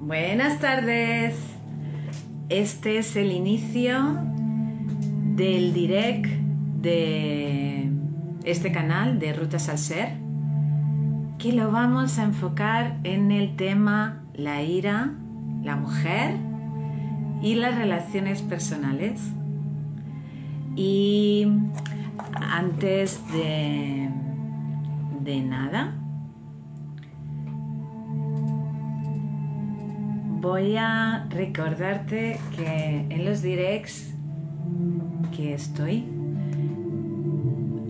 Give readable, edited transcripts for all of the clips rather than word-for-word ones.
Buenas tardes. Este es el inicio del direct de este canal de Rutas al Ser, que lo vamos a enfocar en el tema la ira, la mujer y las relaciones personales. Y antes de nada, voy a recordarte que en los directs que estoy,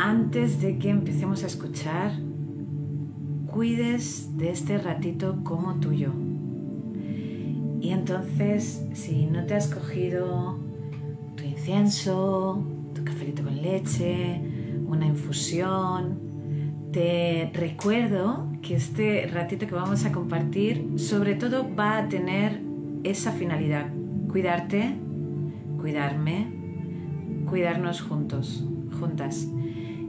antes de que empecemos a escuchar, cuides de este ratito como tuyo. Y entonces, si no te has cogido tu incienso, tu cafelito con leche, una infusión, te recuerdo que este ratito que vamos a compartir sobre todo va a tener esa finalidad: cuidarte, cuidarme, cuidarnos juntos, juntas.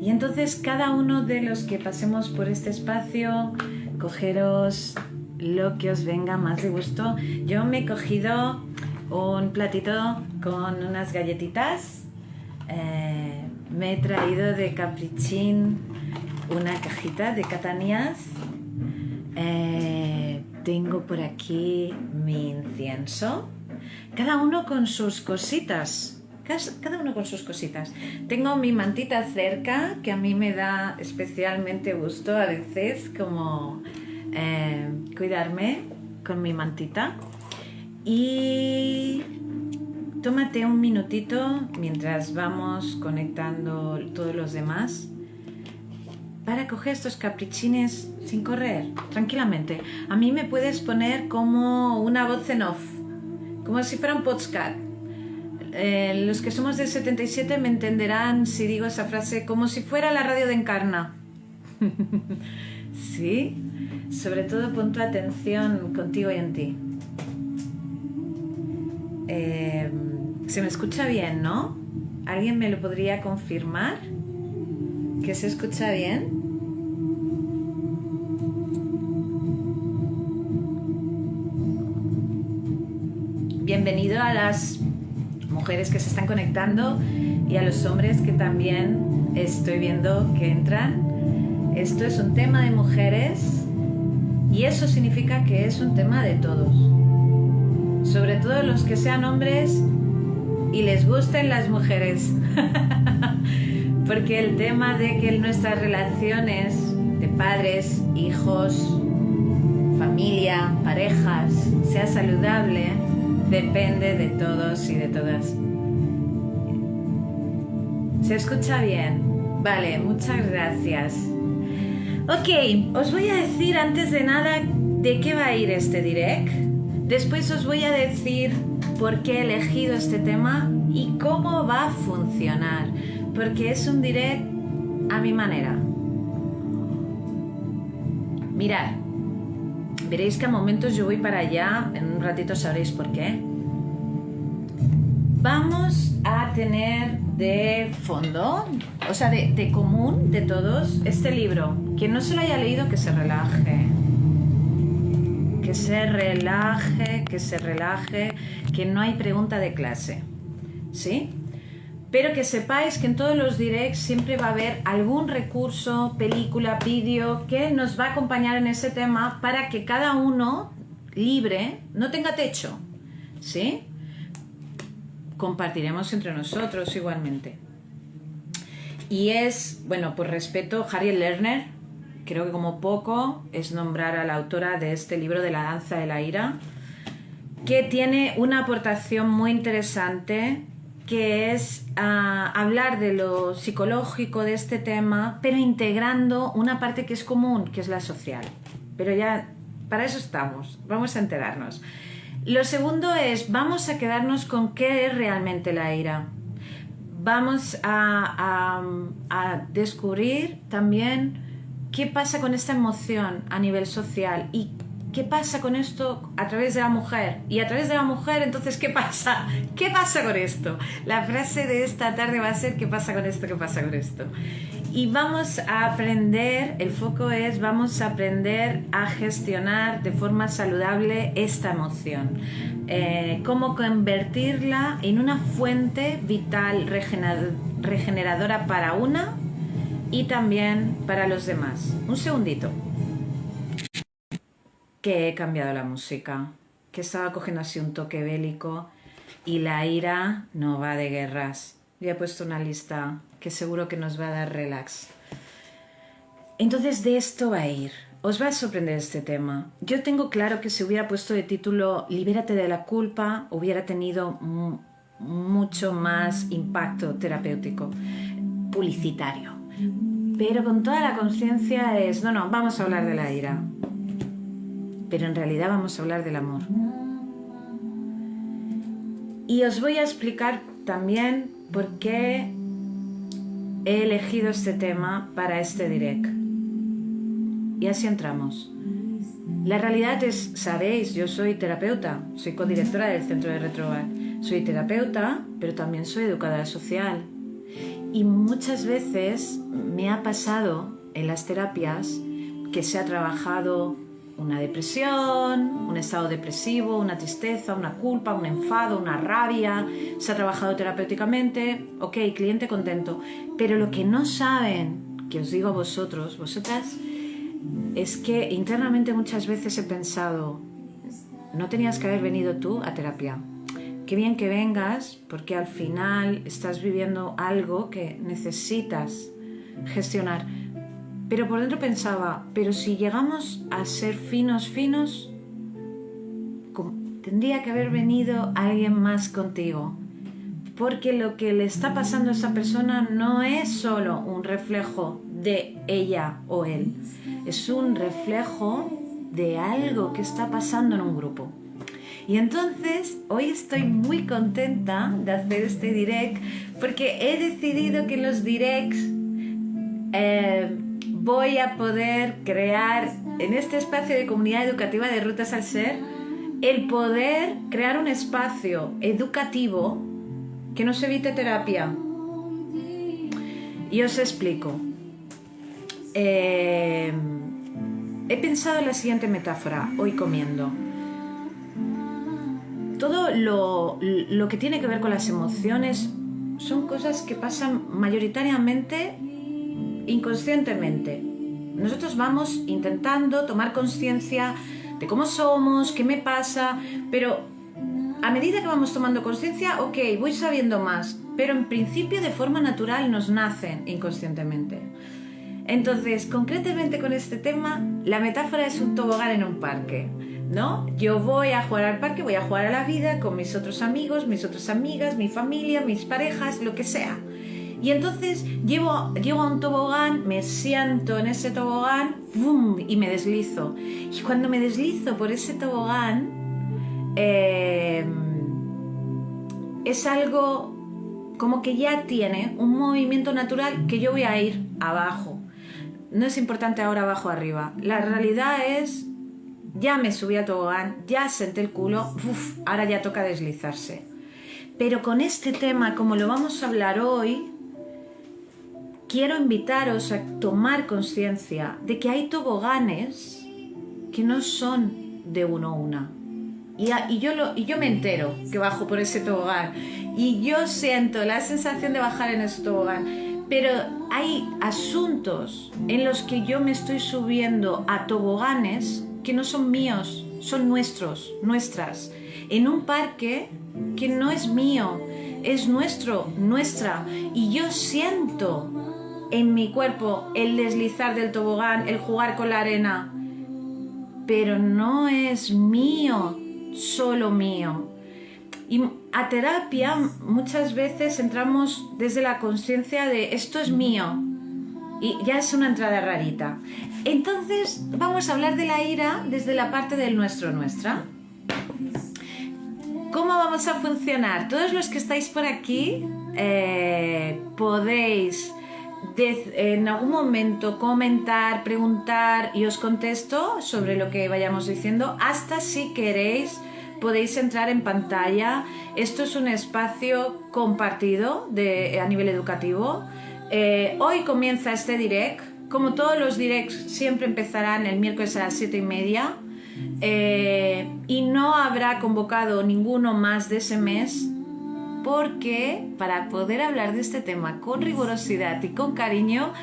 Y entonces cada uno de los que pasemos por este espacio, cogeros lo que os venga más de gusto. Yo me he cogido un platito con unas galletitas, me he traído de Caprichín una cajita de Catanias, tengo por aquí mi incienso, cada uno con sus cositas. Tengo mi mantita cerca, que a mí me da especialmente gusto a veces como cuidarme con mi mantita. Y tómate un minutito mientras vamos conectando todos los demás para coger estos caprichines sin correr, tranquilamente. A mí me puedes poner como una voz en off, como si fuera un podcast. Los que somos del 77 me entenderán si digo esa frase, como si fuera la radio de Encarna. ¿Sí? Sobre todo pon tu atención contigo y en ti. Se me escucha bien, ¿no? ¿Alguien me lo podría confirmar? ¿Que se escucha bien? Bienvenido a las mujeres que se están conectando y a los hombres que también estoy viendo que entran. Esto es un tema de mujeres y eso significa que es un tema de todos, sobre todo los que sean hombres y les gusten las mujeres. Porque el tema de que nuestras relaciones de padres, hijos, familia, parejas sea saludable depende de todos y de todas. ¿Se escucha bien? Vale, muchas gracias. Ok, os voy a decir antes de nada de qué va a ir este direct. Después os voy a decir por qué he elegido este tema y cómo va a funcionar. Porque es un direct a mi manera. Mirad, veréis que a momentos yo voy para allá, en un ratito sabréis por qué. Vamos a tener de fondo, o sea, de común, de todos, este libro. Quien no se lo haya leído, que se relaje. Que se relaje, que se relaje, que no hay pregunta de clase. ¿Sí? Pero que sepáis que en todos los directs siempre va a haber algún recurso, película, vídeo que nos va a acompañar en ese tema para que cada uno libre no tenga techo, ¿sí? Compartiremos entre nosotros igualmente. Y es, bueno, por respeto, Harriet Lerner, creo que como poco es nombrar a la autora de este libro de La danza de la ira, que tiene una aportación muy interesante, que es hablar de lo psicológico de este tema, pero integrando una parte que es común, que es la social. Pero ya, para eso estamos, vamos a enterarnos. Lo segundo es, vamos a quedarnos con qué es realmente la ira. Vamos a descubrir también qué pasa con esta emoción a nivel social y ¿qué pasa con esto a través de la mujer? Y a través de la mujer, entonces, ¿qué pasa? ¿Qué pasa con esto? La frase de esta tarde va a ser ¿qué pasa con esto? ¿Qué pasa con esto? Y vamos a aprender, el foco es, vamos a aprender a gestionar de forma saludable esta emoción. Cómo convertirla en una fuente vital regeneradora para una y también para los demás. Un segundito. Que he cambiado la música, que estaba cogiendo así un toque bélico y la ira no va de guerras. Ya he puesto una lista que seguro que nos va a dar relax. Entonces de esto va a ir. Os va a sorprender este tema. Yo tengo claro que si hubiera puesto de título Libérate de la culpa, hubiera tenido mucho más impacto terapéutico, publicitario. Pero con toda la conciencia es, no, vamos a hablar de la ira. Pero en realidad vamos a hablar del amor. Y os voy a explicar también por qué he elegido este tema para este direct. Y así entramos. La realidad es, sabéis, yo soy terapeuta, soy codirectora del Centro de Retrobar. Soy terapeuta, pero también soy educadora social. Y muchas veces me ha pasado en las terapias que se ha trabajado una depresión, un estado depresivo, una tristeza, una culpa, un enfado, una rabia. Se ha trabajado terapéuticamente, ok, cliente contento. Pero lo que no saben, que os digo a vosotros, vosotras, es que internamente muchas veces he pensado, no tenías que haber venido tú a terapia. Qué bien que vengas, porque al final estás viviendo algo que necesitas gestionar. Pero por dentro pensaba, pero si llegamos a ser finos, tendría que haber venido alguien más contigo. Porque lo que le está pasando a esa persona no es solo un reflejo de ella o él. Es un reflejo de algo que está pasando en un grupo. Y entonces, hoy estoy muy contenta de hacer este direct porque he decidido que en los directs voy a poder crear en este espacio de comunidad educativa de Rutas al Ser el poder crear un espacio educativo que nos evite terapia. Y os explico. He pensado en la siguiente metáfora hoy comiendo. Todo lo que tiene que ver con las emociones son cosas que pasan mayoritariamente inconscientemente. Nosotros vamos intentando tomar conciencia de cómo somos, qué me pasa, pero a medida que vamos tomando conciencia, ok, voy sabiendo más, pero en principio de forma natural nos nacen inconscientemente. Entonces, concretamente con este tema, la metáfora es un tobogán en un parque, ¿no? Yo voy a jugar al parque, voy a jugar a la vida con mis otros amigos, mis otras amigas, mi familia, mis parejas, lo que sea. Y entonces llego a un tobogán, me siento en ese tobogán, ¡bum!, y me deslizo. Y cuando me deslizo por ese tobogán, es algo como que ya tiene un movimiento natural que yo voy a ir abajo. No es importante ahora abajo o arriba. La realidad es, ya me subí al tobogán, ya senté el culo, ahora ya toca deslizarse. Pero con este tema, como lo vamos a hablar hoy, quiero invitaros a tomar conciencia de que hay toboganes que no son de uno a una. Y yo me entero que bajo por ese tobogán. Y yo siento la sensación de bajar en ese tobogán. Pero hay asuntos en los que yo me estoy subiendo a toboganes que no son míos, son nuestros, nuestras. En un parque que no es mío, es nuestro, nuestra. Y yo siento en mi cuerpo el deslizar del tobogán, el jugar con la arena, pero no es mío, solo mío. Y a terapia muchas veces entramos desde la conciencia de esto es mío y ya es una entrada rarita. Entonces vamos a hablar de la ira desde la parte del nuestro, nuestra. ¿Cómo vamos a funcionar? Todos los que estáis por aquí podéis en algún momento comentar, preguntar y os contesto sobre lo que vayamos diciendo. Hasta si queréis podéis entrar en pantalla. Esto es un espacio compartido a nivel educativo. Hoy comienza este direct. Como todos los directs, siempre empezarán el miércoles a las 7:30. Y no habrá convocado ninguno más de ese mes, porque para poder hablar de este tema con rigurosidad y con cariño,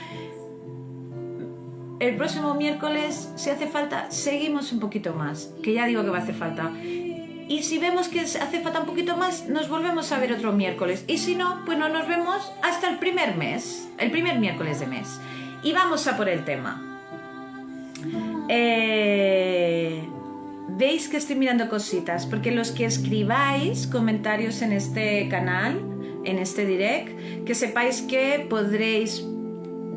el próximo miércoles, si hace falta, seguimos un poquito más, que ya digo que va a hacer falta. Y si vemos que hace falta un poquito más, nos volvemos a ver otro miércoles. Y si no, pues no nos vemos hasta el primer mes, el primer miércoles de mes. Y vamos a por el tema. Veis que estoy mirando cositas, porque los que escribáis comentarios en este canal, en este direct, que sepáis que podréis,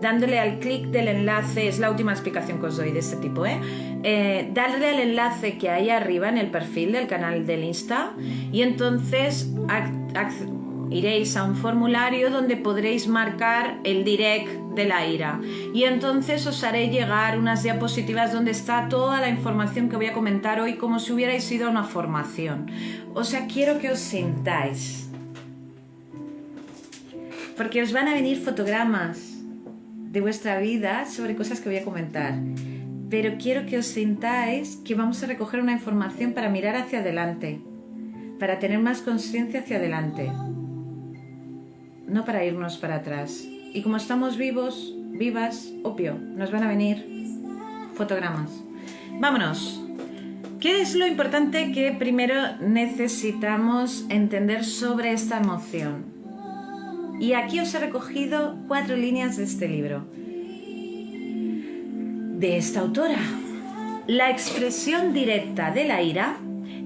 dándole al clic del enlace, es la última explicación que os doy de este tipo, darle al enlace que hay arriba en el perfil del canal del Insta, y entonces iréis a un formulario donde podréis marcar el direct de la ira, y entonces os haré llegar unas diapositivas donde está toda la información que voy a comentar hoy, como si hubierais ido a una formación. O sea, quiero que os sintáis, porque os van a venir fotogramas de vuestra vida sobre cosas que voy a comentar, pero quiero que os sintáis que vamos a recoger una información para mirar hacia adelante, para tener más conciencia hacia adelante, no para irnos para atrás. Y como estamos vivos, vivas, obvio, nos van a venir fotogramas. Vámonos. ¿Qué es lo importante que primero necesitamos entender sobre esta emoción? Y aquí os he recogido 4 líneas de este libro, de esta autora. La expresión directa de la ira,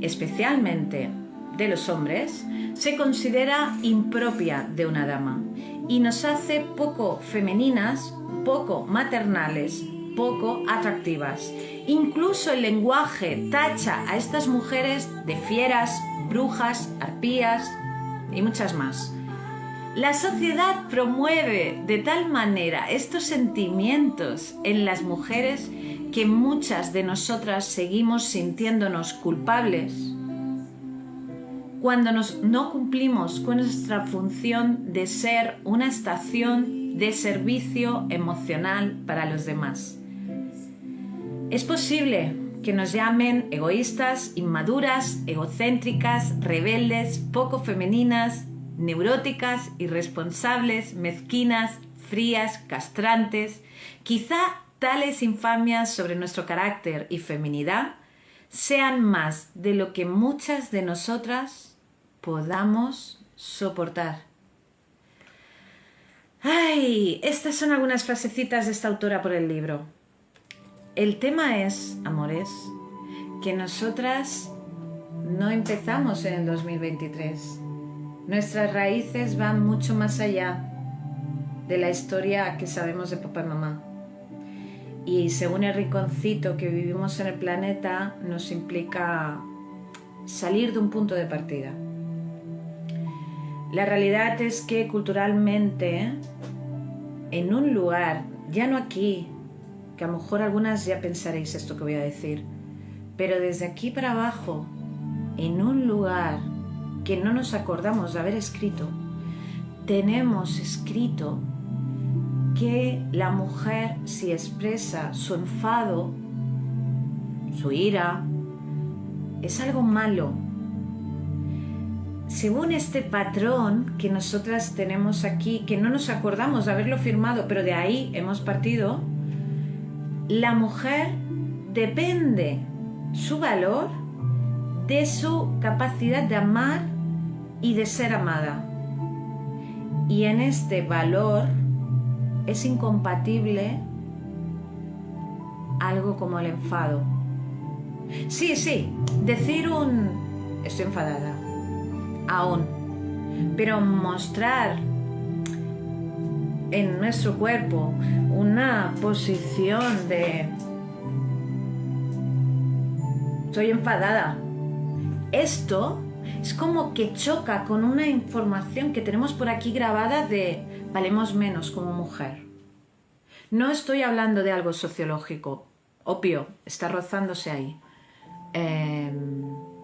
especialmente de los hombres, se considera impropia de una dama y nos hace poco femeninas, poco maternales, poco atractivas. Incluso el lenguaje tacha a estas mujeres de fieras, brujas, arpías y muchas más. La sociedad promueve de tal manera estos sentimientos en las mujeres que muchas de nosotras seguimos sintiéndonos culpables cuando no cumplimos con nuestra función de ser una estación de servicio emocional para los demás. Es posible que nos llamen egoístas, inmaduras, egocéntricas, rebeldes, poco femeninas, neuróticas, irresponsables, mezquinas, frías, castrantes. Quizá tales infamias sobre nuestro carácter y feminidad sean más de lo que muchas de nosotras podamos soportar. ¡Ay! Estas son algunas frasecitas de esta autora por el libro. El tema es, amores, que nosotras no empezamos en el 2023. Nuestras raíces van mucho más allá de la historia que sabemos de papá y mamá. Y según el rinconcito que vivimos en el planeta, nos implica salir de un punto de partida. La realidad es que culturalmente, en un lugar, ya no aquí, que a lo mejor algunas ya pensaréis esto que voy a decir, pero desde aquí para abajo, en un lugar que no nos acordamos de haber escrito, tenemos escrito que la mujer, si expresa su enfado, su ira, es algo malo. Según este patrón que nosotras tenemos aquí, que no nos acordamos de haberlo firmado, pero de ahí hemos partido, la mujer depende su valor de su capacidad de amar y de ser amada. Y en este valor es incompatible algo como el enfado. Sí, decir estoy enfadada, aún, pero mostrar en nuestro cuerpo una posición de estoy enfadada, esto es como que choca con una información que tenemos por aquí grabada de valemos menos como mujer. No estoy hablando de algo sociológico, obvio, está rozándose ahí,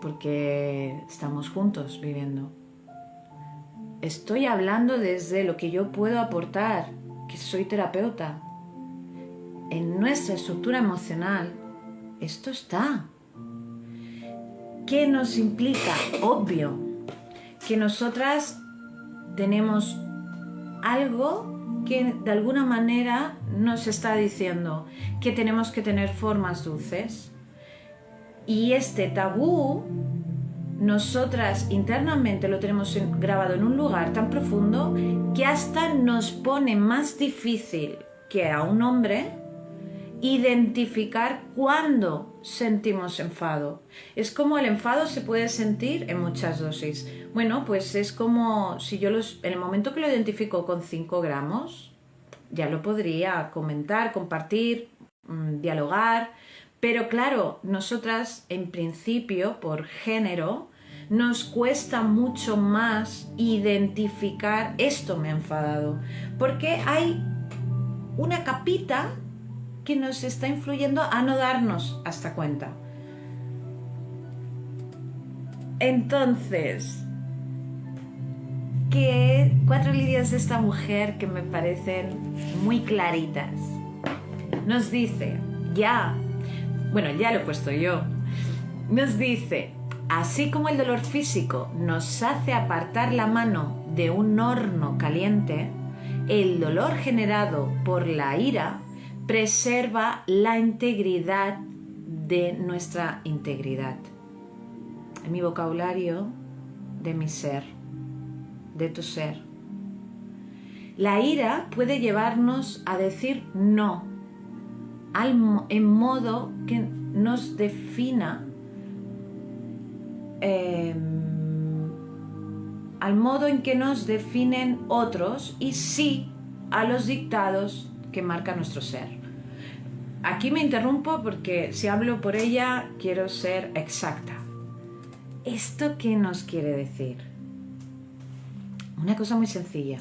porque estamos juntos viviendo. Estoy hablando desde lo que yo puedo aportar que soy terapeuta. En nuestra estructura emocional, esto está. ¿Qué nos implica? Obvio, que nosotras tenemos algo que de alguna manera nos está diciendo que tenemos que tener formas dulces. Y este tabú, nosotras internamente lo tenemos grabado en un lugar tan profundo que hasta nos pone más difícil que a un hombre identificar cuándo sentimos enfado. Es como el enfado se puede sentir en muchas dosis. Bueno, pues es como si yo en el momento que lo identifico con 5 gramos, ya lo podría comentar, compartir, dialogar, pero claro, nosotras en principio, por género, nos cuesta mucho más identificar esto me ha enfadado, porque hay una capita que nos está influyendo a no darnos hasta cuenta. Entonces, 4 líneas de esta mujer que me parecen muy claritas. Nos dice, ya lo he puesto yo, nos dice, así como el dolor físico nos hace apartar la mano de un horno caliente, el dolor generado por la ira preserva la integridad de nuestra integridad. En mi vocabulario, de mi ser, de tu ser. La ira puede llevarnos a decir no, en modo que nos defina, al modo en que nos definen otros y sí a los dictados que marca nuestro ser. Aquí me interrumpo porque si hablo por ella quiero ser exacta. ¿Esto qué nos quiere decir? Una cosa muy sencilla.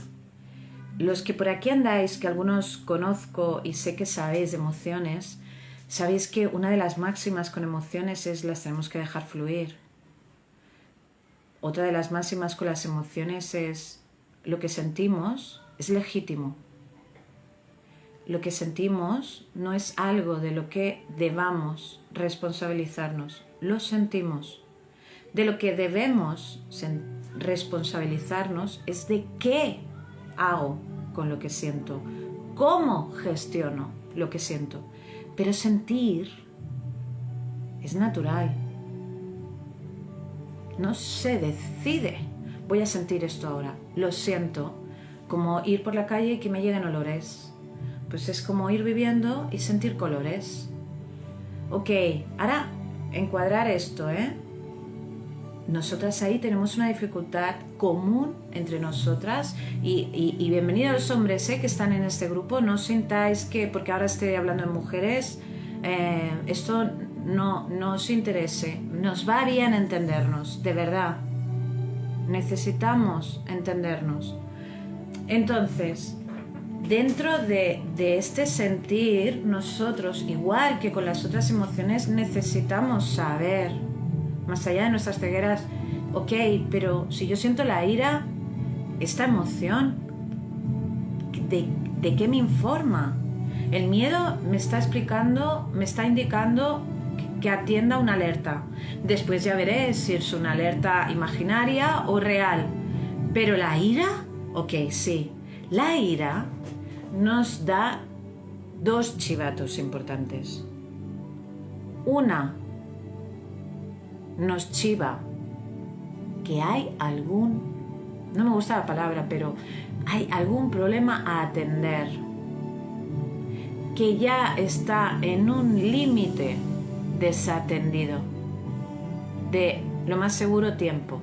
Los que por aquí andáis, que algunos conozco y sé que sabéis de emociones, sabéis que una de las máximas con emociones es las tenemos que dejar fluir. Otra de las máximas con las emociones es lo que sentimos es legítimo. Lo que sentimos no es algo de lo que debamos responsabilizarnos. Lo sentimos. De lo que debemos responsabilizarnos es de qué hago con lo que siento, cómo gestiono lo que siento. Pero sentir es natural. No se decide, voy a sentir esto ahora, lo siento, como ir por la calle y que me lleguen olores. Pues es como ir viviendo y sentir colores. Ok, ahora encuadrar esto, Nosotras ahí tenemos una dificultad común entre nosotras y bienvenidos los hombres que están en este grupo. No sintáis que porque ahora estoy hablando de mujeres, esto no os interese. Nos va bien entendernos, de verdad. Necesitamos entendernos. Entonces, dentro de este sentir, nosotros, igual que con las otras emociones, necesitamos saber, más allá de nuestras cegueras, ok, pero si yo siento la ira, esta emoción, ¿de qué me informa? El miedo me está explicando, me está indicando que atienda una alerta. Después ya veré si es una alerta imaginaria o real. Pero la ira, ok, sí, la ira nos da 2 chivatos importantes. Una, nos chiva que hay algún, no me gusta la palabra, pero hay algún problema a atender, que ya está en un límite desatendido, de lo más seguro tiempo.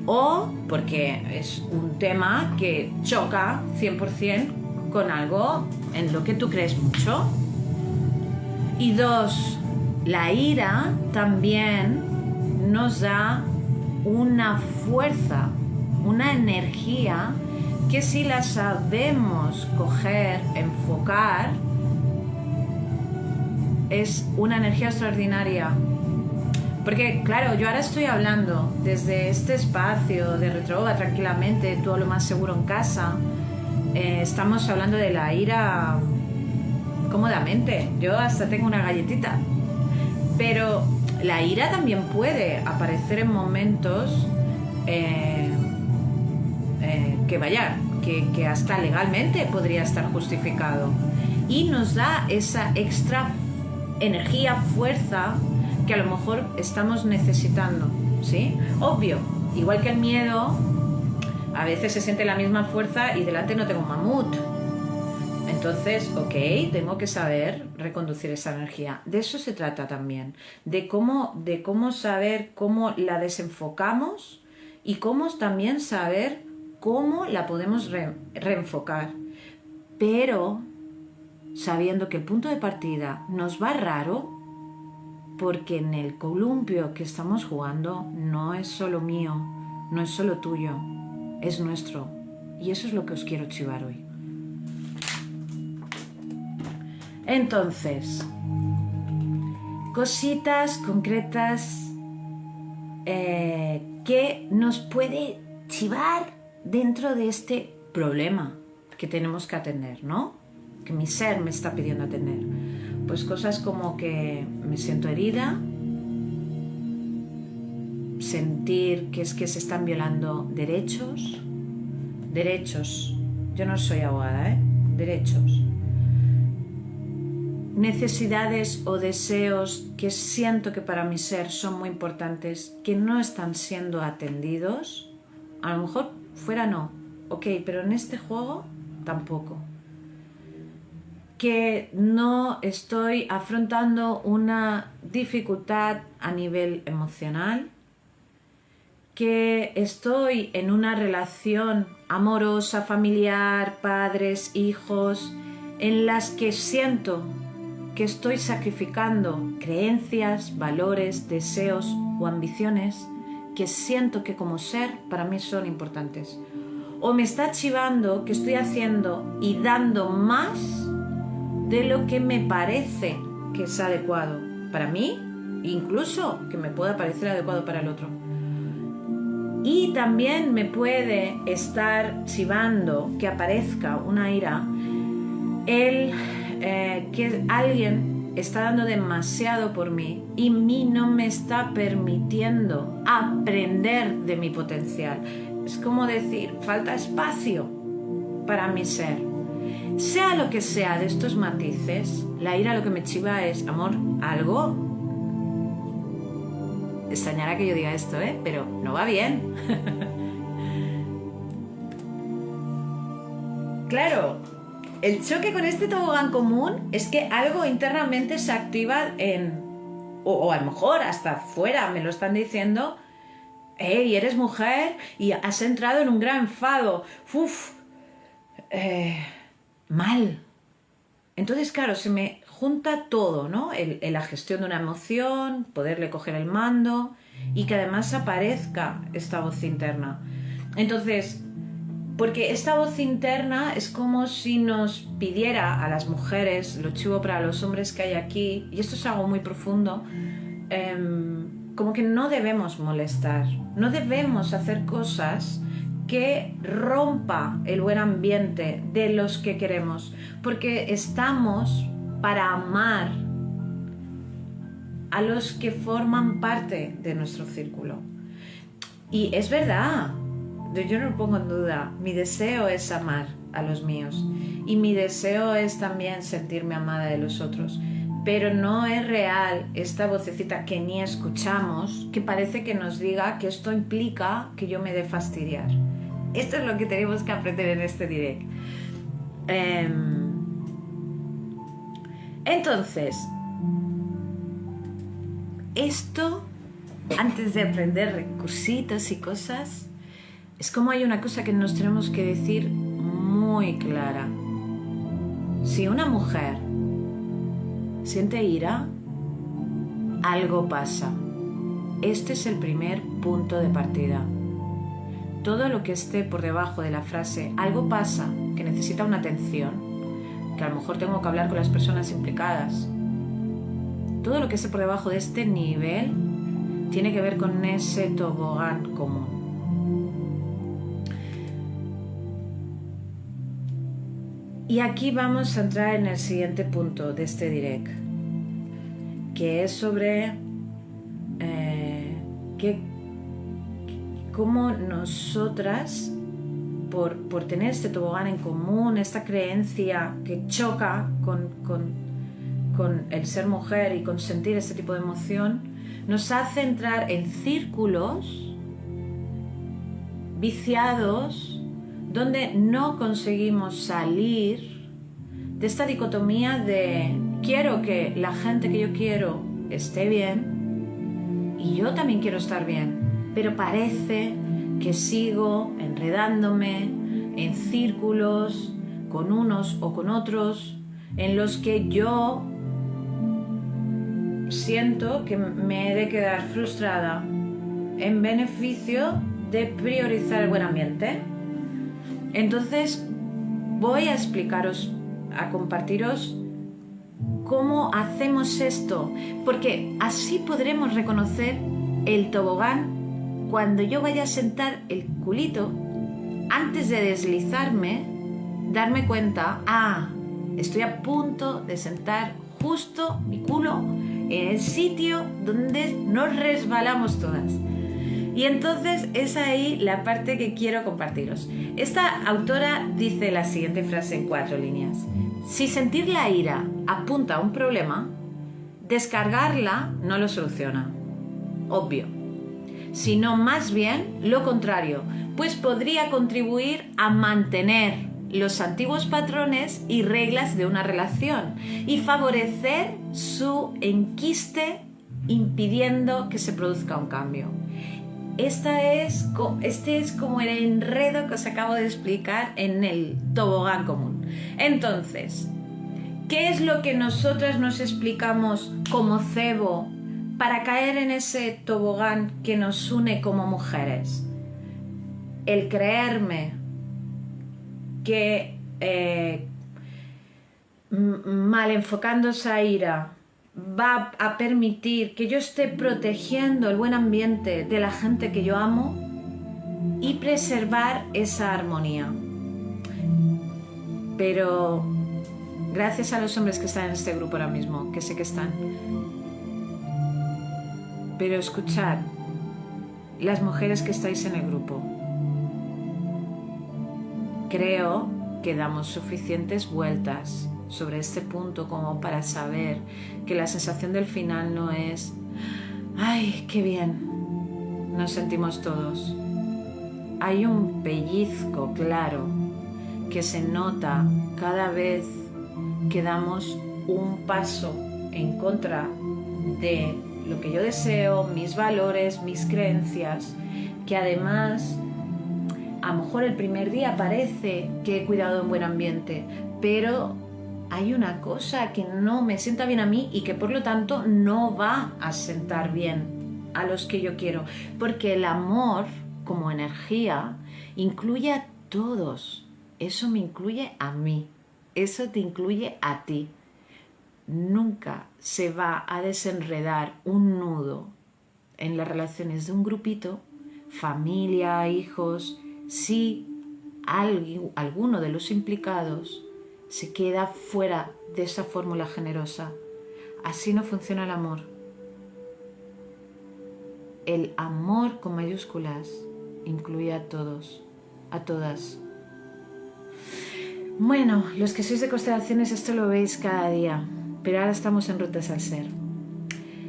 O porque es un tema que choca 100% con algo en lo que tú crees mucho. Y 2, la ira también nos da una fuerza, una energía que si la sabemos coger, enfocar, es una energía extraordinaria. Porque claro, yo ahora estoy hablando desde este espacio de Retrógrada tranquilamente, todo lo más seguro en casa, estamos hablando de la ira cómodamente. Yo hasta tengo una galletita. Pero la ira también puede aparecer en momentos que hasta legalmente podría estar justificado. Y nos da esa extra energía, fuerza que a lo mejor estamos necesitando, ¿sí? Obvio, igual que el miedo, a veces se siente la misma fuerza y delante no tengo un mamut. Entonces, ok, tengo que saber reconducir esa energía. De eso se trata también, de cómo saber cómo la desenfocamos y cómo también saber cómo la podemos reenfocar. Pero sabiendo que el punto de partida nos va raro, porque en el columpio que estamos jugando no es solo mío, no es solo tuyo, es nuestro. Y eso es lo que os quiero chivar hoy. Entonces, cositas concretas que nos puede chivar dentro de este problema que tenemos que atender, ¿no? Que mi ser me está pidiendo atender. Pues cosas como que me siento herida, sentir que se están violando derechos, yo no soy abogada, derechos, necesidades o deseos que siento que para mi ser son muy importantes, que no están siendo atendidos. A lo mejor fuera no, ok, pero en este juego tampoco. Que no estoy afrontando una dificultad a nivel emocional, que estoy en una relación amorosa, familiar, padres, hijos, en las que siento que estoy sacrificando creencias, valores, deseos o ambiciones que siento que como ser para mí son importantes. O me está chivando que estoy haciendo y dando más de lo que me parece que es adecuado para mí, incluso que me pueda parecer adecuado para el otro. Y también me puede estar chivando que aparezca una ira que alguien está dando demasiado por mí y no me está permitiendo aprender de mi potencial. Es como decir, falta espacio para mi ser. Sea lo que sea de estos matices, la ira lo que me chiva es, amor, algo. Extrañará que yo diga esto, pero no va bien. Claro, el choque con este tobogán común es que algo internamente se activa o a lo mejor hasta fuera me lo están diciendo, hey, eres mujer y has entrado en un gran enfado. Mal. Entonces, claro, se me junta todo, ¿no? La gestión de una emoción, poderle coger el mando y que además aparezca esta voz interna. Entonces, porque esta voz interna es como si nos pidiera a las mujeres, lo chivo para los hombres que hay aquí, y esto es algo muy profundo, como que no debemos molestar, no debemos hacer cosas que rompa el buen ambiente de los que queremos, porque estamos para amar a los que forman parte de nuestro círculo. Y es verdad, yo no lo pongo en duda, mi deseo es amar a los míos y mi deseo es también sentirme amada de los otros, pero no es real esta vocecita que ni escuchamos, que parece que nos diga que esto implica que yo me dé fastidiar. Esto es lo que tenemos que aprender en este direct. Entonces, esto, antes de aprender recursitos y cosas, es como hay una cosa que nos tenemos que decir muy clara. Si una mujer siente ira, algo pasa. Este es el primer punto de partida. Todo lo que esté por debajo de la frase algo pasa, que necesita una atención, que a lo mejor tengo que hablar con las personas implicadas, todo lo que esté por debajo de este nivel tiene que ver con ese tobogán común. Y aquí vamos a entrar en el siguiente punto de este direct, que es sobre cómo nosotras, por tener este tobogán en común, esta creencia que choca con el ser mujer y con sentir este tipo de emoción, nos hace entrar en círculos viciados donde no conseguimos salir de esta dicotomía de quiero que la gente que yo quiero esté bien y yo también quiero estar bien, pero parece que sigo enredándome en círculos con unos o con otros en los que yo siento que me he de quedar frustrada en beneficio de priorizar el buen ambiente. Entonces voy a explicaros, a compartiros cómo hacemos esto, porque así podremos reconocer el tobogán cuando yo vaya a sentar el culito. Antes de deslizarme, darme cuenta, estoy a punto de sentar justo mi culo en el sitio donde nos resbalamos todas. Y entonces es ahí la parte que quiero compartiros. Esta autora dice la siguiente frase en 4 líneas. Si sentir la ira apunta a un problema, descargarla no lo soluciona. Obvio. Sino más bien lo contrario, pues podría contribuir a mantener los antiguos patrones y reglas de una relación y favorecer su enquiste, impidiendo que se produzca un cambio. Este es como el enredo que os acabo de explicar en el tobogán común. Entonces, ¿qué es lo que nosotras nos explicamos como cebo para caer en ese tobogán que nos une como mujeres? El creerme que mal enfocando esa ira va a permitir que yo esté protegiendo el buen ambiente de la gente que yo amo y preservar esa armonía. Pero gracias a los hombres que están en este grupo ahora mismo, que sé que están, pero escuchad, las mujeres que estáis en el grupo, creo que damos suficientes vueltas sobre este punto como para saber que la sensación del final no es ¡ay, qué bien! Nos sentimos todos. Hay un pellizco claro que se nota cada vez que damos un paso en contra de lo que yo deseo, mis valores, mis creencias, que además a lo mejor el primer día parece que he cuidado un buen ambiente, pero hay una cosa que no me sienta bien a mí y que por lo tanto no va a sentar bien a los que yo quiero, porque el amor como energía incluye a todos. Eso me incluye a mí, eso te incluye a ti. Nunca se va a desenredar un nudo en las relaciones de un grupito, familia, hijos, si alguno de los implicados se queda fuera de esa fórmula generosa. Así no funciona el amor. El amor con mayúsculas incluye a todos, a todas. Bueno, los que sois de constelaciones esto lo veis cada día, pero ahora estamos en Rutas al Ser.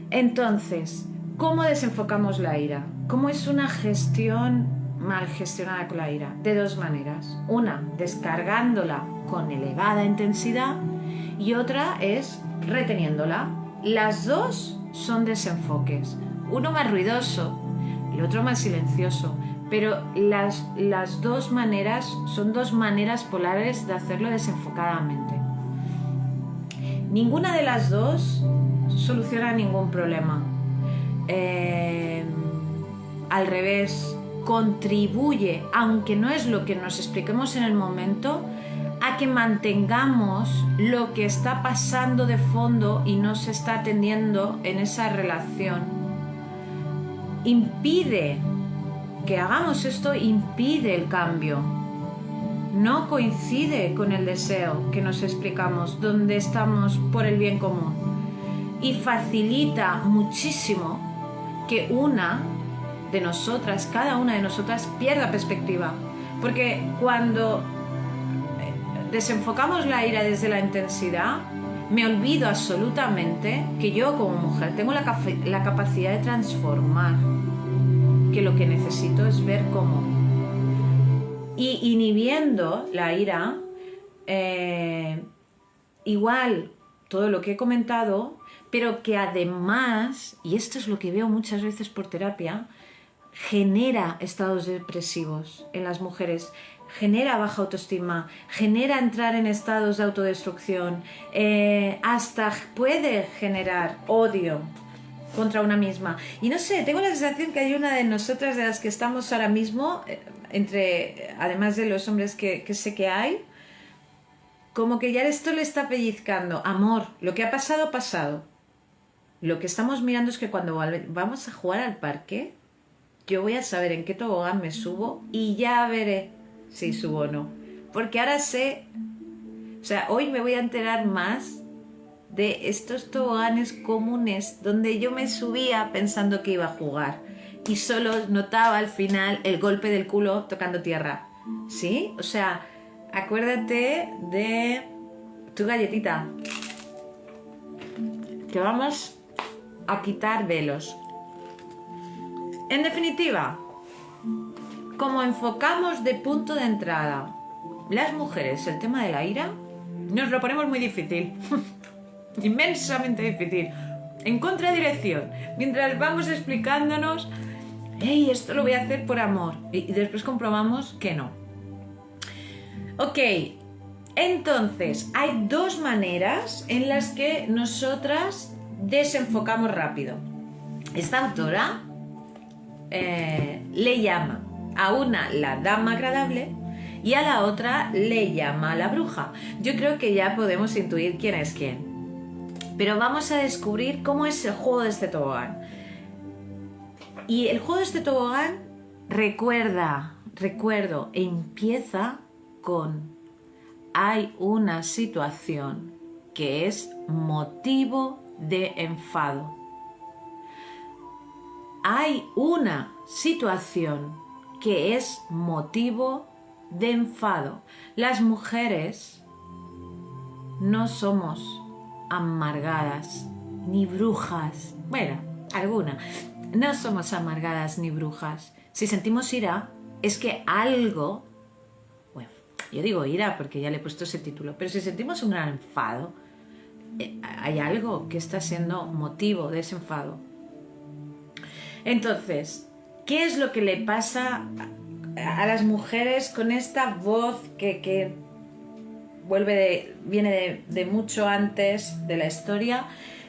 Entonces, ¿cómo desenfocamos la ira? ¿Cómo es una gestión mal gestionada con la ira? De 2 maneras. Una, descargándola con elevada intensidad, y otra es reteniéndola. Las dos son desenfoques. Uno más ruidoso, el otro más silencioso, pero las 2 maneras son 2 maneras polares de hacerlo desenfocadamente. Ninguna de las 2 soluciona ningún problema. Al revés, contribuye, aunque no es lo que nos expliquemos en el momento, a que mantengamos lo que está pasando de fondo y no se está atendiendo en esa relación. Impide que hagamos esto, impide el cambio. no coincide con el deseo que nos explicamos, donde estamos por el bien común. Y facilita muchísimo que una de nosotras, cada una de nosotras, pierda perspectiva. Porque cuando desenfocamos la ira desde la intensidad, me olvido absolutamente que yo como mujer tengo la capacidad de transformar, que lo que necesito es ver cómo. Y inhibiendo la ira, igual todo lo que he comentado, pero que además, y esto es lo que veo muchas veces por terapia, genera estados depresivos en las mujeres, genera baja autoestima, genera entrar en estados de autodestrucción, hasta puede generar odio contra una misma. Y no sé, tengo la sensación que hay una de nosotras de las que estamos ahora mismo, además de los hombres que sé que hay, como que ya esto le está pellizcando. Amor, lo que ha pasado, ha pasado. Lo que estamos mirando es que cuando vamos a jugar al parque, yo voy a saber en qué tobogán me subo y ya veré si subo o no. Porque ahora sé, o sea, hoy me voy a enterar más de estos toboganes comunes donde yo me subía pensando que iba a jugar y solo notaba al final el golpe del culo tocando tierra. ¿Sí? O sea, acuérdate de tu galletita. Que vamos a quitar velos. En definitiva, como enfocamos de punto de entrada las mujeres el tema de la ira, nos lo ponemos muy difícil. Inmensamente difícil. En contradirección. Mientras vamos explicándonos, hey, esto lo voy a hacer por amor. Y después comprobamos que no. Ok. Entonces, hay dos maneras en las que nosotras desenfocamos rápido. Esta autora le llama a una la dama agradable y a la otra le llama la bruja. Yo creo que ya podemos intuir quién es quién. Pero vamos a descubrir cómo es el juego de este tobogán. Y el juego de este tobogán, recuerdo, empieza con: hay una situación que es motivo de enfado. Hay una situación que es motivo de enfado. Las mujeres no somos amargadas ni brujas. Bueno, alguna. No somos amargadas ni brujas. Si sentimos ira, es que algo... Bueno, yo digo ira porque ya le he puesto ese título, pero si sentimos un gran enfado, hay algo que está siendo motivo de ese enfado. Entonces, ¿qué es lo que le pasa a las mujeres con esta voz que viene de mucho antes de la historia,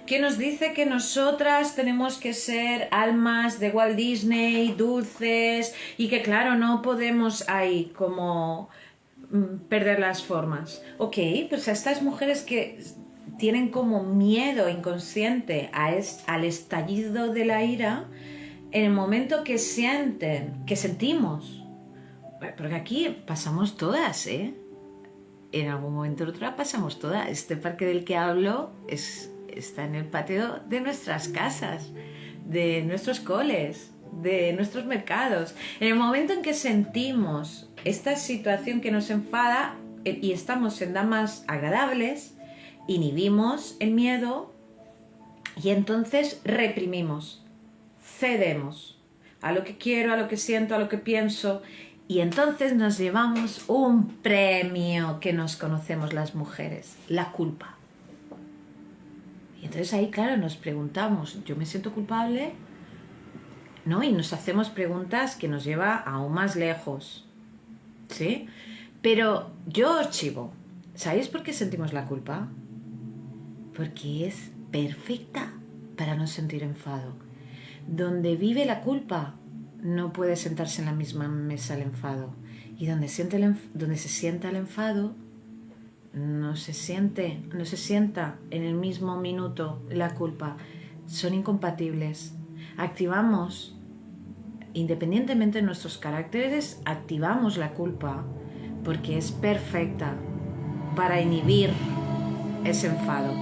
que nos dice que nosotras tenemos que ser almas de Walt Disney, dulces, y que claro, no podemos ahí como perder las formas? Ok, pues a estas mujeres que tienen como miedo inconsciente al estallido de la ira, en el momento que sentimos, porque aquí pasamos todas, en algún momento o otro pasamos todas. Este parque del que hablo está en el patio de nuestras casas, de nuestros coles, de nuestros mercados. En el momento en que sentimos esta situación que nos enfada y estamos en damas agradables, inhibimos el miedo y entonces reprimimos, cedemos a lo que quiero, a lo que siento, a lo que pienso, y entonces nos llevamos un premio que nos conocemos las mujeres: la culpa. Y entonces ahí, claro, nos preguntamos: ¿yo me siento culpable? ¿No? Y nos hacemos preguntas que nos lleva aún más lejos, ¿sí? Pero yo os chivo. ¿Sabéis por qué sentimos la culpa? Porque es perfecta para no sentir enfado. Donde vive la culpa no puede sentarse en la misma mesa el enfado. Y donde se sienta el enfado no se sienta en el mismo minuto la culpa. Son incompatibles. Activamos, independientemente de nuestros caracteres, activamos la culpa porque es perfecta para inhibir ese enfado.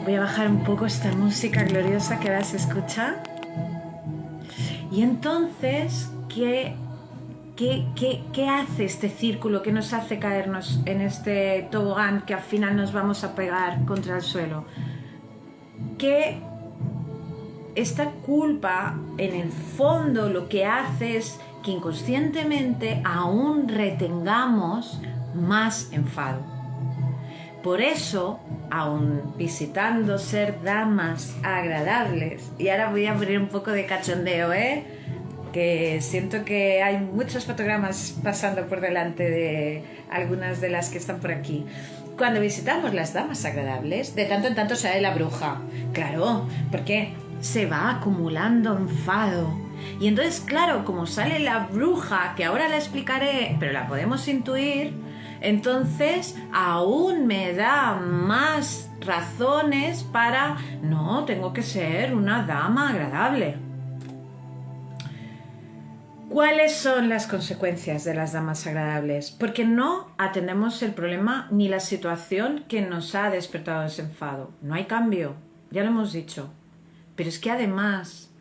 Voy a bajar un poco esta música gloriosa que ahora se escucha. Y entonces, ¿qué hace este círculo que nos hace caernos en este tobogán que al final nos vamos a pegar contra el suelo? Que esta culpa, en el fondo, lo que hace es que inconscientemente aún retengamos más enfado. Por eso, aún visitando ser damas agradables, y ahora voy a abrir un poco de cachondeo, que siento que hay muchos fotogramas pasando por delante de algunas de las que están por aquí. Cuando visitamos las damas agradables, de tanto en tanto sale la bruja. Claro, porque se va acumulando enfado. Y entonces, claro, como sale la bruja, que ahora la explicaré, pero la podemos intuir, entonces aún me da más razones para, no, tengo que ser una dama agradable. ¿Cuáles son las consecuencias de las damas agradables? Porque no atendemos el problema ni la situación que nos ha despertado ese enfado. No hay cambio, ya lo hemos dicho. Pero es que además,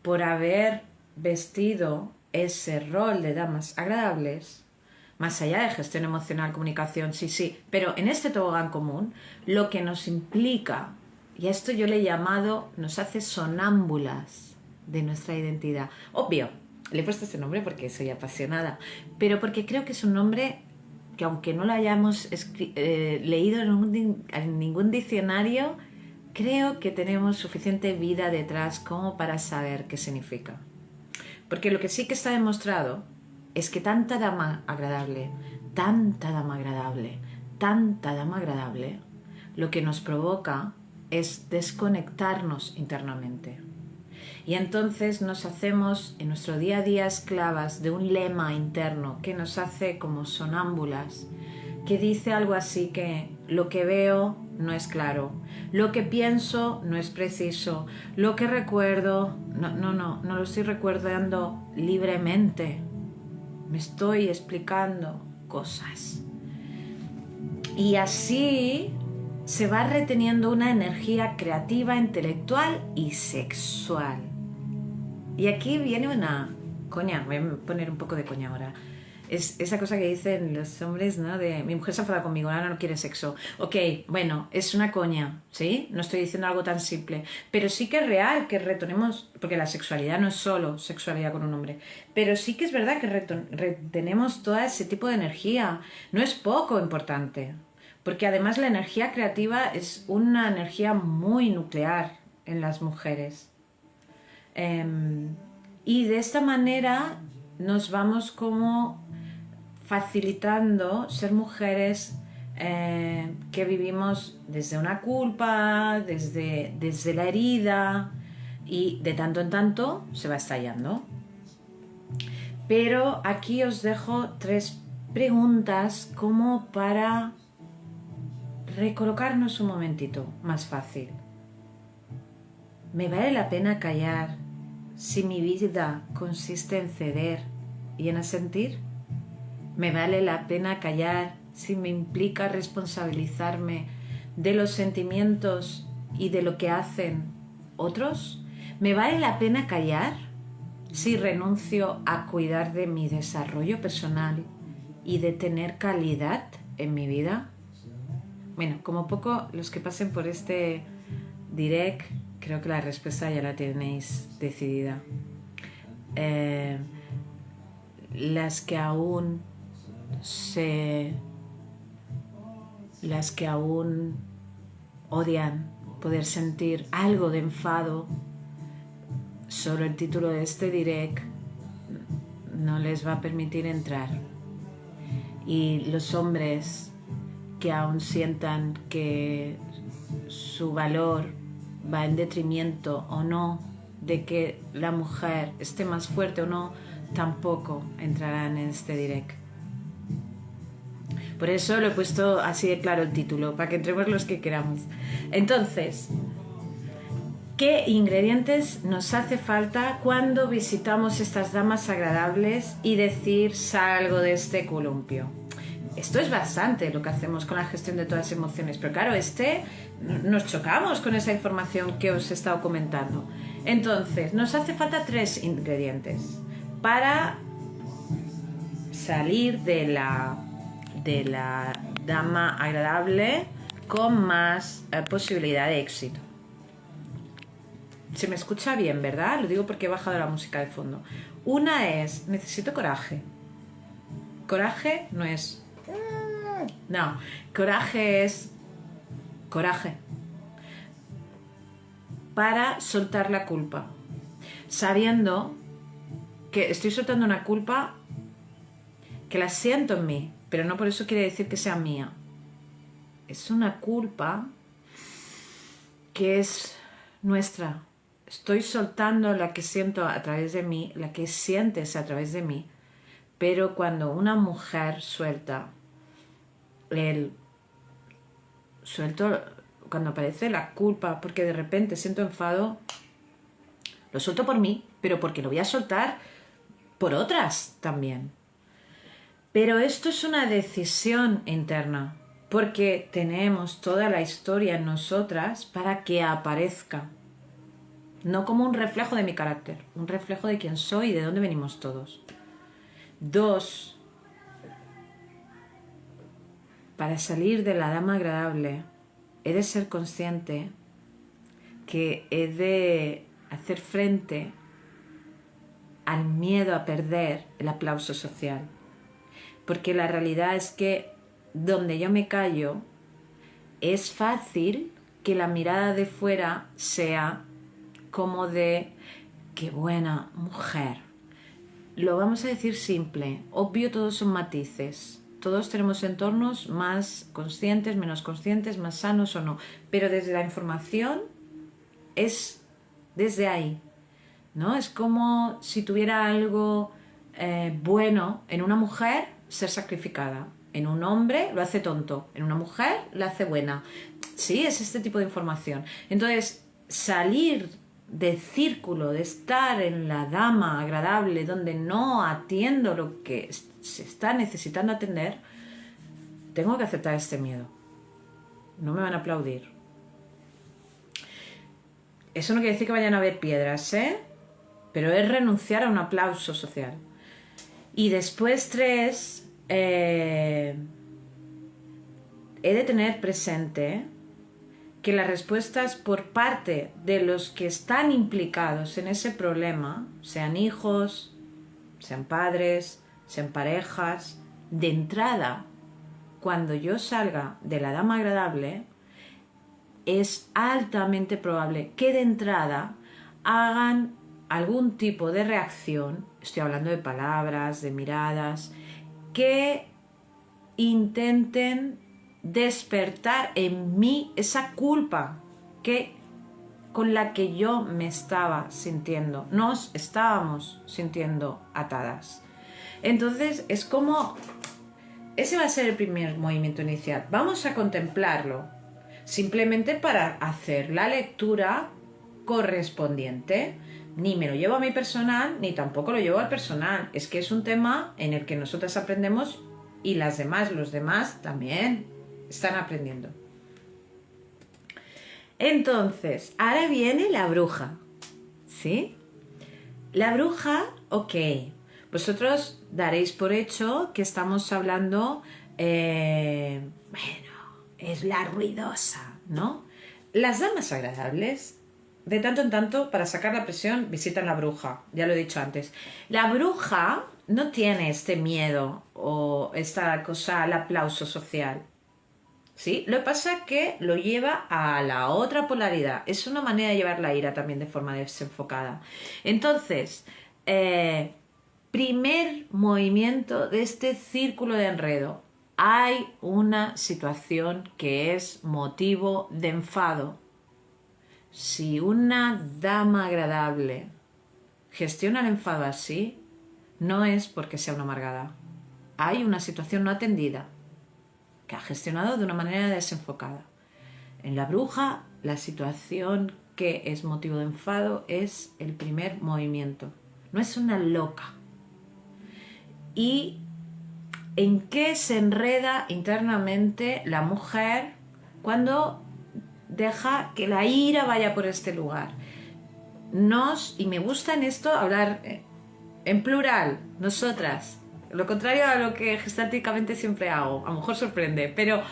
por haber vestido ese rol de damas agradables, más allá de gestión emocional, comunicación, sí, pero en este tobogán común, lo que nos implica, y a esto yo le he llamado, nos hace sonámbulas de nuestra identidad. Obvio, le he puesto este nombre porque soy apasionada, pero porque creo que es un nombre que, aunque no lo hayamos leído en ningún diccionario, creo que tenemos suficiente vida detrás como para saber qué significa. Porque lo que sí que está demostrado es que tanta dama agradable, lo que nos provoca es desconectarnos internamente. Y entonces nos hacemos en nuestro día a día esclavas de un lema interno que nos hace como sonámbulas, que dice algo así que lo que veo no es claro, lo que pienso no es preciso, lo que recuerdo, no lo estoy recordando libremente, me estoy explicando cosas. Y así se va reteniendo una energía creativa, intelectual y sexual. Y aquí viene una coña, voy a poner un poco de coña ahora. Es esa cosa que dicen los hombres, ¿no? De mi mujer se enfada conmigo, ahora no quiere sexo. Ok, bueno, es una coña, ¿sí? No estoy diciendo algo tan simple. Pero sí que es real que retenemos, porque la sexualidad no es solo sexualidad con un hombre, pero sí que es verdad que retenemos todo ese tipo de energía. No es poco importante, porque además la energía creativa es una energía muy nuclear en las mujeres. Y de esta manera nos vamos como facilitando ser mujeres que vivimos desde una culpa, desde la herida, y de tanto en tanto se va estallando. Pero aquí os dejo 3 preguntas como para recolocarnos un momentito más fácil. ¿Me vale la pena callar si mi vida consiste en ceder y en asentir? ¿Me vale la pena callar si me implica responsabilizarme de los sentimientos y de lo que hacen otros? ¿Me vale la pena callar si renuncio a cuidar de mi desarrollo personal y de tener calidad en mi vida? Bueno, como poco los que pasen por este direct, creo que la respuesta ya la tenéis decidida. Las que aún odian poder sentir algo de enfado, solo el título de este direct no les va a permitir entrar. Y los hombres que aún sientan que su valor va en detrimento o no de que la mujer esté más fuerte o no, tampoco entrarán en este direct. Por eso lo he puesto así de claro el título, para que entremos los que queramos. Entonces, ¿Qué ingredientes nos hace falta cuando visitamos estas damas agradables y decir salgo de este columpio? Esto es bastante lo que hacemos con la gestión de todas las emociones, pero claro, nos chocamos con esa información que os he estado comentando. Entonces, nos hace falta 3 ingredientes para salir de la dama agradable con más posibilidad de éxito. Se me escucha bien, ¿verdad? Lo digo porque he bajado la música de fondo. Una es, necesito coraje. Coraje no es... No, coraje es... Coraje. Para soltar la culpa. Sabiendo que estoy soltando una culpa que la siento en mí, pero no por eso quiere decir que sea mía. Es una culpa que es nuestra. Estoy soltando la que siento a través de mí, la que sientes a través de mí, pero cuando una mujer suelta cuando aparece la culpa, porque de repente siento enfado, lo suelto por mí, pero porque lo voy a soltar por otras también. Pero esto es una decisión interna, porque tenemos toda la historia en nosotras para que aparezca. No como un reflejo de mi carácter, un reflejo de quién soy y de dónde venimos todos. 2. Para salir de la dama agradable, he de ser consciente que he de hacer frente al miedo a perder el aplauso social. Porque la realidad es que donde yo me callo, es fácil que la mirada de fuera sea como de qué buena mujer. Lo vamos a decir simple, obvio, todos son matices. Todos tenemos entornos más conscientes, menos conscientes, más sanos o no. Pero desde la información es desde ahí, ¿no? Es como si tuviera algo bueno en una mujer, ser sacrificada. En un hombre lo hace tonto, en una mujer lo hace buena. Sí, es este tipo de información. Entonces, salir del círculo, de estar en la dama agradable donde no atiendo lo que se está necesitando atender, tengo que aceptar este miedo. No me van a aplaudir. Eso no quiere decir que vayan a haber piedras, ¿eh? Pero es renunciar a un aplauso social. Y después 3, he de tener presente que las respuestas por parte de los que están implicados en ese problema, sean hijos, sean padres, sean parejas, de entrada, cuando yo salga de la dama agradable, es altamente probable que de entrada hagan algún tipo de reacción, estoy hablando de palabras, de miradas, que intenten despertar en mí esa culpa con la que yo me estaba sintiendo, nos estábamos sintiendo atadas. Entonces es como, ese va a ser el primer movimiento inicial. Vamos a contemplarlo, simplemente para hacer la lectura correspondiente. Ni me lo llevo a mi personal, ni tampoco lo llevo al personal. Es que es un tema en el que nosotras aprendemos y los demás también están aprendiendo. Entonces, ahora viene la bruja, ¿sí? La bruja, ok. Vosotros daréis por hecho que estamos hablando, bueno, es la ruidosa, ¿no? Las damas agradables, de tanto en tanto, para sacar la presión, visitan la bruja, ya lo he dicho antes. La bruja no tiene este miedo o esta cosa al aplauso social, ¿sí? Lo que pasa es que lo lleva a la otra polaridad. Es una manera de llevar la ira también de forma desenfocada. Entonces, primer movimiento de este círculo de enredo. Hay una situación que es motivo de enfado. Si una dama agradable gestiona el enfado así, no es porque sea una amargada. Hay una situación no atendida que ha gestionado de una manera desenfocada. En la bruja, la situación que es motivo de enfado es el primer movimiento. No es una loca. ¿Y en qué se enreda internamente la mujer cuando deja que la ira vaya por este lugar? Y me gusta en esto hablar en plural, nosotras. Lo contrario a lo que gestálticamente siempre hago. A lo mejor sorprende, pero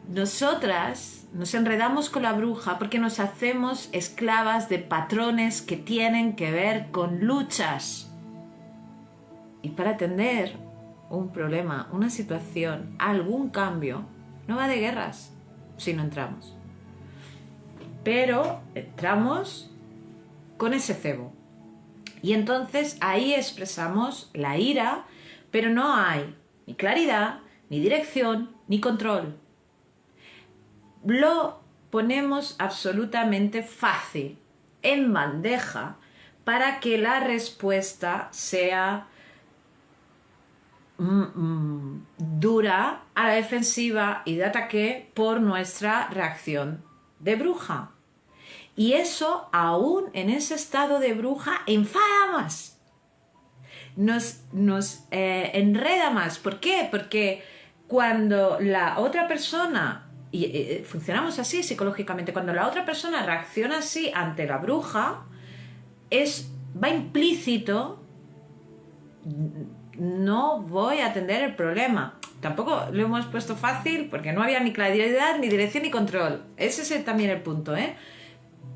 nosotras nos enredamos con la bruja porque nos hacemos esclavas de patrones que tienen que ver con luchas. Y para atender un problema, una situación, algún cambio, no va de guerras si no entramos. Pero entramos con ese cebo. Y entonces ahí expresamos la ira, pero no hay ni claridad, ni dirección, ni control. Lo ponemos absolutamente fácil, en bandeja, para que la respuesta sea dura, a la defensiva y de ataque por nuestra reacción de bruja. Y eso, aún en ese estado de bruja, enfada más. Nos enreda más. ¿Por qué? Porque cuando la otra persona, y funcionamos así psicológicamente, cuando la otra persona reacciona así ante la bruja, va implícito, no voy a atender el problema. Tampoco lo hemos puesto fácil porque no había ni claridad, ni dirección, ni control. Ese es también el punto, ¿eh?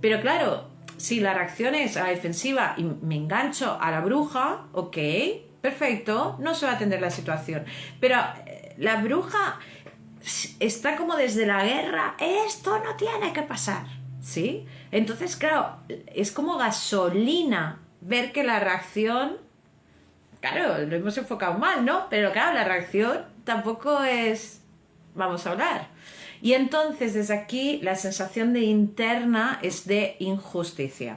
Pero claro, si la reacción es a la defensiva y me engancho a la bruja, ok, perfecto, no se va a atender la situación. Pero la bruja está como desde la guerra, esto no tiene que pasar, ¿sí? Entonces, claro, es como gasolina ver que la reacción, claro, lo hemos enfocado mal, ¿no? Pero claro, la reacción tampoco es, vamos a hablar. Y entonces desde aquí la sensación de interna es de injusticia.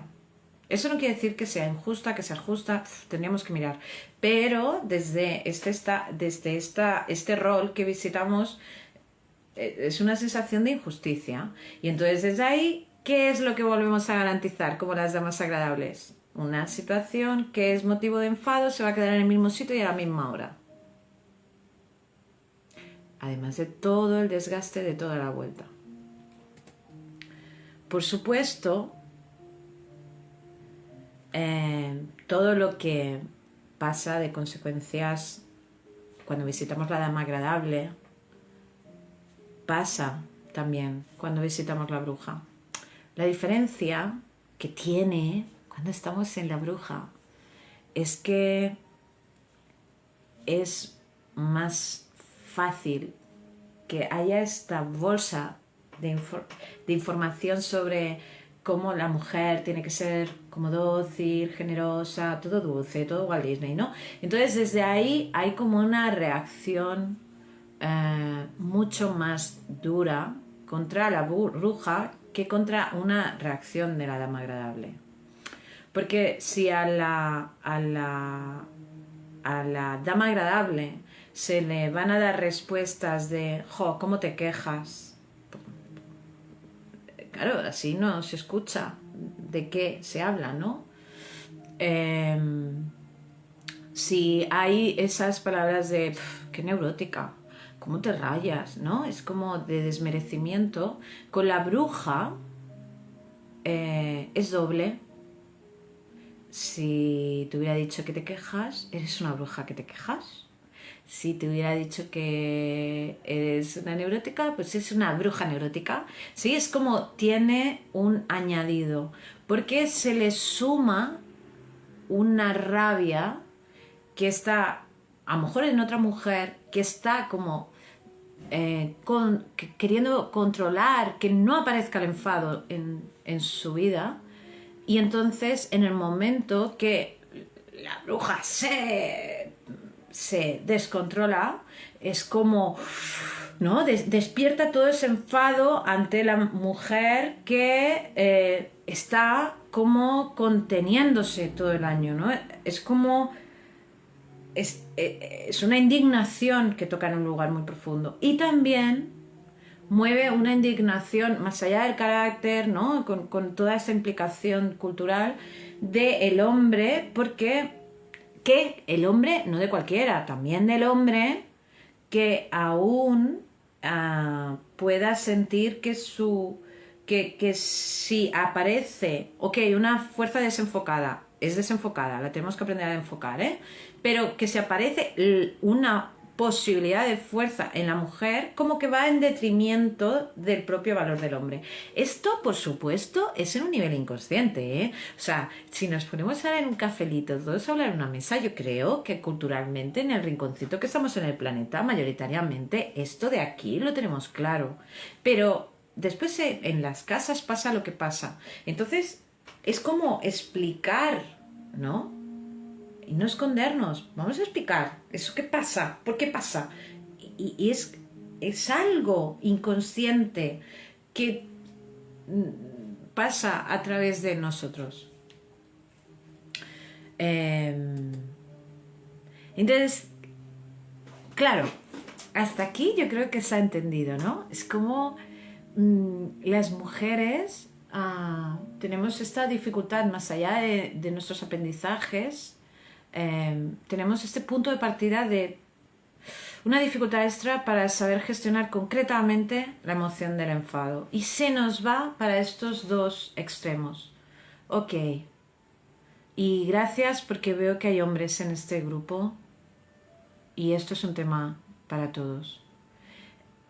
Eso no quiere decir que sea injusta, que sea justa, tendríamos que mirar. Pero desde este rol que visitamos es una sensación de injusticia. Y entonces desde ahí, ¿qué es lo que volvemos a garantizar como las damas agradables? Una situación que es motivo de enfado se va a quedar en el mismo sitio y a la misma hora. Además de todo el desgaste de toda la vuelta. Por supuesto, todo lo que pasa de consecuencias cuando visitamos la dama agradable pasa también cuando visitamos la bruja. La diferencia que tiene cuando estamos en la bruja es que es más fácil que haya esta bolsa de información sobre cómo la mujer tiene que ser como dócil, generosa, todo dulce, todo Walt Disney, ¿no? Entonces desde ahí hay como una reacción mucho más dura contra la bruja que contra una reacción de la dama agradable. Porque si a la dama agradable se le van a dar respuestas de «Jo, ¿cómo te quejas?». Claro, así no se escucha de qué se habla, ¿no? Si hay esas palabras de «qué neurótica», «cómo te rayas?», ¿no? Es como de desmerecimiento. Con la bruja es doble. Si te hubiera dicho que te quejas, eres una bruja que te quejas. Si te hubiera dicho que eres una neurótica, pues es una bruja neurótica. Sí, es como tiene un añadido, porque se le suma una rabia que está, a lo mejor en otra mujer, que está como queriendo controlar, que no aparezca el enfado en su vida. Y entonces, en el momento que la bruja se descontrola, es como, ¿no? Despierta todo ese enfado ante la mujer que está como conteniéndose todo el año, ¿no? Es como, es una indignación que toca en un lugar muy profundo. Y también mueve una indignación más allá del carácter, ¿no? Con toda esa implicación cultural del hombre, porque que el hombre, no de cualquiera, también del hombre, que aún pueda sentir que que si aparece, ok, una fuerza desenfocada, es desenfocada, la tenemos que aprender a enfocar, ¿eh? Pero que si aparece una posibilidad de fuerza en la mujer, como que va en detrimento del propio valor del hombre. Esto, por supuesto, es en un nivel inconsciente, ¿eh? O sea, si nos ponemos ahora en un cafelito, todos a hablar en una mesa, yo creo que culturalmente, en el rinconcito que estamos en el planeta, mayoritariamente, esto de aquí lo tenemos claro. Pero después en las casas pasa lo que pasa. Entonces, es como explicar, ¿no? Y no escondernos, vamos a explicar eso qué pasa, por qué pasa. Y es algo inconsciente que pasa a través de nosotros. Entonces, claro, hasta aquí yo creo que se ha entendido, ¿no? Es como las mujeres tenemos esta dificultad más allá de nuestros aprendizajes. Tenemos este punto de partida de una dificultad extra para saber gestionar concretamente la emoción del enfado. Y se nos va para estos dos extremos. Ok. Y gracias porque veo que hay hombres en este grupo y esto es un tema para todos.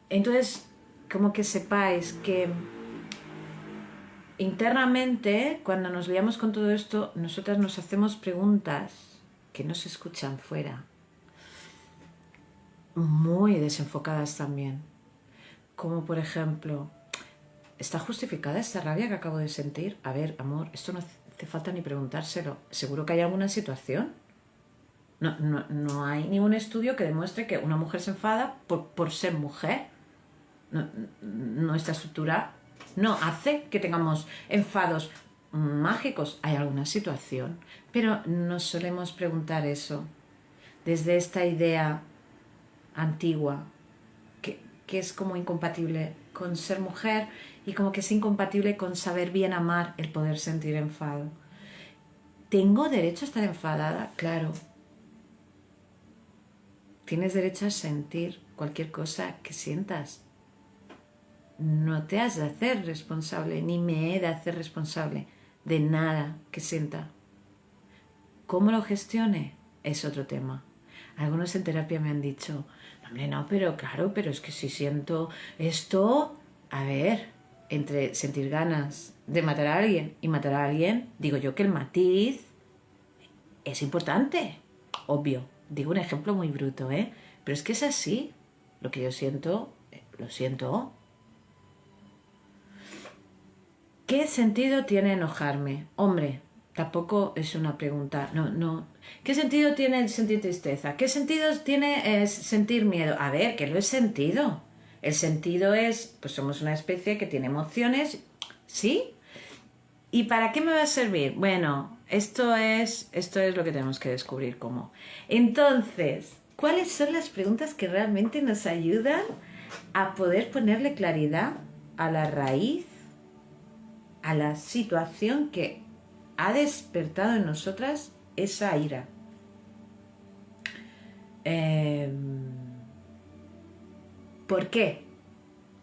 Entonces, como que sepáis que internamente, cuando nos liamos con todo esto, nosotras nos hacemos preguntas que no se escuchan fuera, muy desenfocadas también, como por ejemplo, ¿está justificada esta rabia que acabo de sentir? A ver, amor, esto no hace falta ni preguntárselo, seguro que hay alguna situación. No hay ningún estudio que demuestre que una mujer se enfada por ser mujer. Nuestra estructura no hace que tengamos enfados mágicos. Hay alguna situación, pero no solemos preguntar eso desde esta idea antigua que es como incompatible con ser mujer y como que es incompatible con saber bien amar el poder sentir enfado. ¿Tengo derecho a estar enfadada? Claro. Tienes derecho a sentir cualquier cosa que sientas. No te has de hacer responsable, ni me he de hacer responsable de nada que sienta. ¿Cómo lo gestione? Es otro tema. Algunos en terapia me han dicho, hombre, no, pero claro, pero es que si siento esto, a ver, entre sentir ganas de matar a alguien y matar a alguien, digo yo que el matiz es importante, obvio. Digo un ejemplo muy bruto, ¿eh? Pero es que es así. Lo que yo siento, lo siento. ¿Qué sentido tiene enojarme? Hombre, tampoco es una pregunta. No. ¿Qué sentido tiene sentir tristeza? ¿Qué sentido tiene sentir miedo? A ver, que lo he sentido. El sentido es, pues somos una especie que tiene emociones, ¿sí? ¿Y para qué me va a servir? Bueno, esto es lo que tenemos que descubrir cómo. Entonces, ¿cuáles son las preguntas que realmente nos ayudan a poder ponerle claridad a la raíz, a la situación que ha despertado en nosotras esa ira? ¿Por qué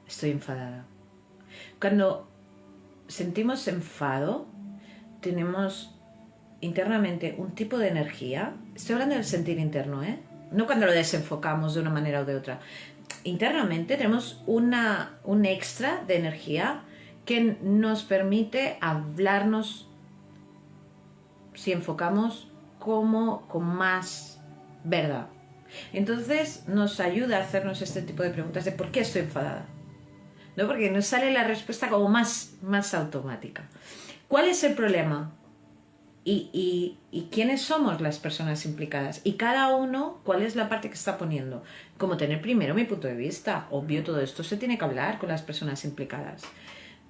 estoy enfadada? Cuando sentimos enfado, tenemos internamente un tipo de energía. Estoy hablando del sentir interno, ¿eh? No cuando lo desenfocamos de una manera o de otra. Internamente tenemos un extra de energía que nos permite hablarnos, si enfocamos, como con más verdad. Entonces nos ayuda a hacernos este tipo de preguntas de ¿por qué estoy enfadada? ¿No? Porque nos sale la respuesta como más automática. ¿Cuál es el problema? Y quiénes somos las personas implicadas. Y cada uno, ¿cuál es la parte que está poniendo? Como tener primero mi punto de vista. Obvio, todo esto se tiene que hablar con las personas implicadas.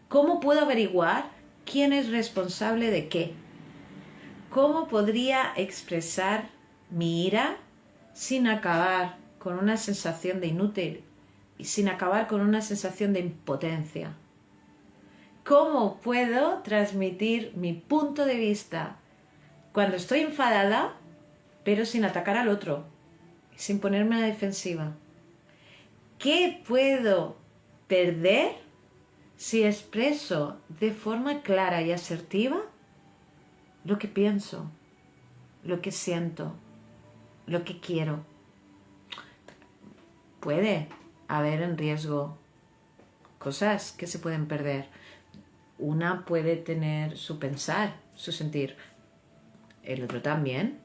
¿Cómo puedo averiguar quién es responsable de qué? ¿Cómo podría expresar mi ira sin acabar con una sensación de inútil? y sin acabar con una sensación de impotencia. ¿Cómo puedo transmitir mi punto de vista cuando estoy enfadada, pero sin atacar al otro, sin ponerme a la defensiva? ¿Qué puedo perder si expreso de forma clara y asertiva lo que pienso, lo que siento, lo que quiero? Puede haber en riesgo cosas que se pueden perder. Una puede tener su pensar, su sentir, el otro también.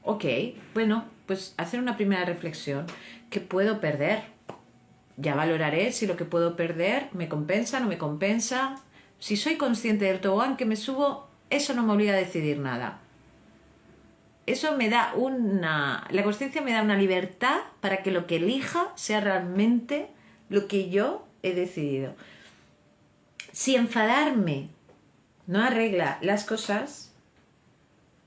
Ok, bueno, pues hacer una primera reflexión. ¿Qué puedo perder? Ya valoraré si lo que puedo perder me compensa, no me compensa. Si soy consciente del tobogán que me subo, eso no me obliga a decidir nada. Eso me da la consciencia me da una libertad para que lo que elija sea realmente lo que yo he decidido. Si enfadarme no arregla las cosas,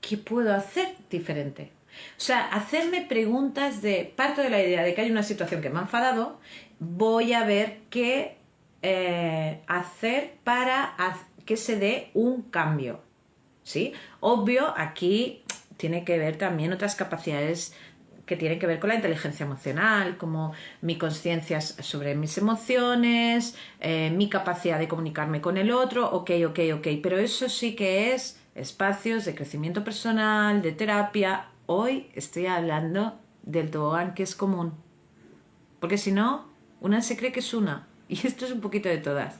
¿qué puedo hacer diferente? O sea, hacerme preguntas parto de la idea de que hay una situación que me ha enfadado, voy a ver qué hacer para que se dé un cambio, ¿sí? Obvio, aquí tiene que ver también otras capacidades que tienen que ver con la inteligencia emocional, como mi conciencia sobre mis emociones, mi capacidad de comunicarme con el otro, ok, pero eso sí que es espacios de crecimiento personal, de terapia. Hoy estoy hablando del tobogán que es común, porque si no, una se cree que es una, y esto es un poquito de todas.